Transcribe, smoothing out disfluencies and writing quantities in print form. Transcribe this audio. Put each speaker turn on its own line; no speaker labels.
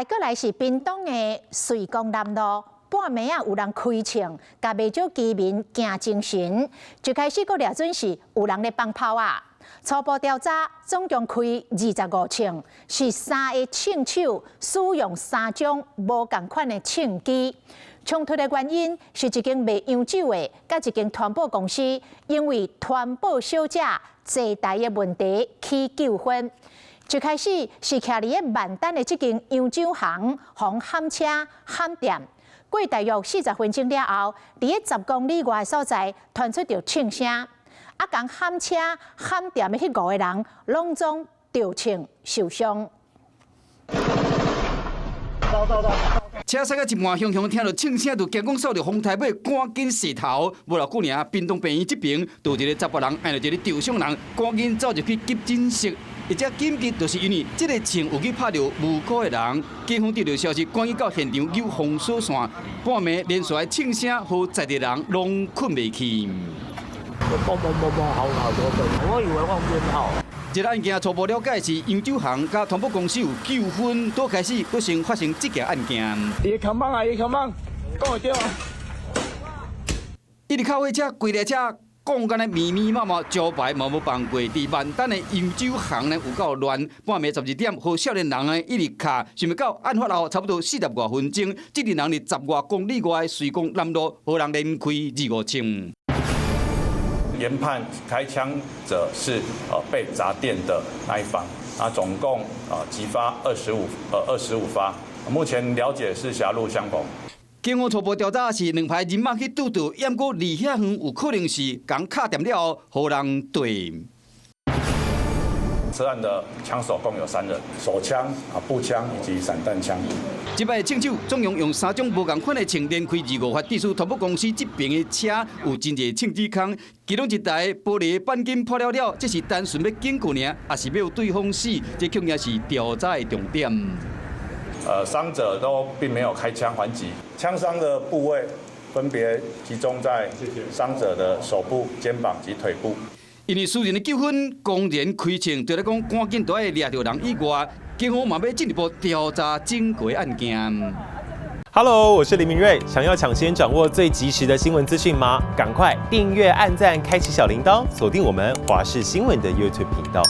再来是屏东的瑞光南路，半暝啊有人开枪，甲未少居民惊精神。一开始个掠准是有人咧放炮啊。初步调查，总共开25枪，是3个枪手使用3种无同款的枪支。冲突的原因是一间卖洋酒的，甲一间团保公司因为团保小姐坐台的问题起纠纷。一开始是徛伫个万丹的这间洋酒行，互喊车喊店。过大约40分钟了后，伫个10公里外的所在传出着枪声，啊，共喊车喊店的迄5个人，拢总着枪受伤。
车驶到一半，雄雄听到枪声，就惊讲扫着风台尾，赶紧洗头。无偌久尔，屏东病院这边就有一个10个人按着一个受伤人，赶紧走入去急诊室。一只紧急就是因为这个枪有去拍到无辜的人，警方得到消息，赶紧到现场救封锁线。半暝连续的枪声，和在地人拢困袂去。
好多，我以为放鞭炮。
这个案件初步了解是洋酒行甲团保公司有纠纷，都开始佫先发生这件案件。
伊的扛棒啊，伊扛棒，讲会对啊。
一直靠火车、规台车。讲干咧密密麻麻，招牌嘛无放过。伫万丹的洋酒行呢有够乱，半暝12点，和少年人呢一直卡，想要到案发后差不多40多分钟，这个人伫10外公里外瑞光南路，和人连开25枪。
研判开枪者是被砸店的那一方，那总共击发25发，目前了解是狭路相逢。
警方初步调查是2排人马去堵到，掩过离遐远有可能是共卡点了后，互人对。
涉案的枪手共有3人，手枪、步枪以及散弹枪。
这摆枪手总共用3种无同款的枪连开25发，指出团保公司这边的车有真侪枪支孔，其中一台玻璃钣金破了，这是单纯要警告尔，还是要对方死？这恐怕是调查的重点。
伤者都并没有开枪还击，枪伤的部位分别集中在伤者的手部、肩膀及腿部。
因为私人的纠纷，公然开枪，对来讲赶紧都要抓到人以外，警方嘛要进一步调查整个案件。
Hello， 我是林明瑞。想要抢先掌握最及时的新闻资讯吗？赶快订阅、按赞、开启小铃铛，锁定我们华视新闻的 YouTube 频道。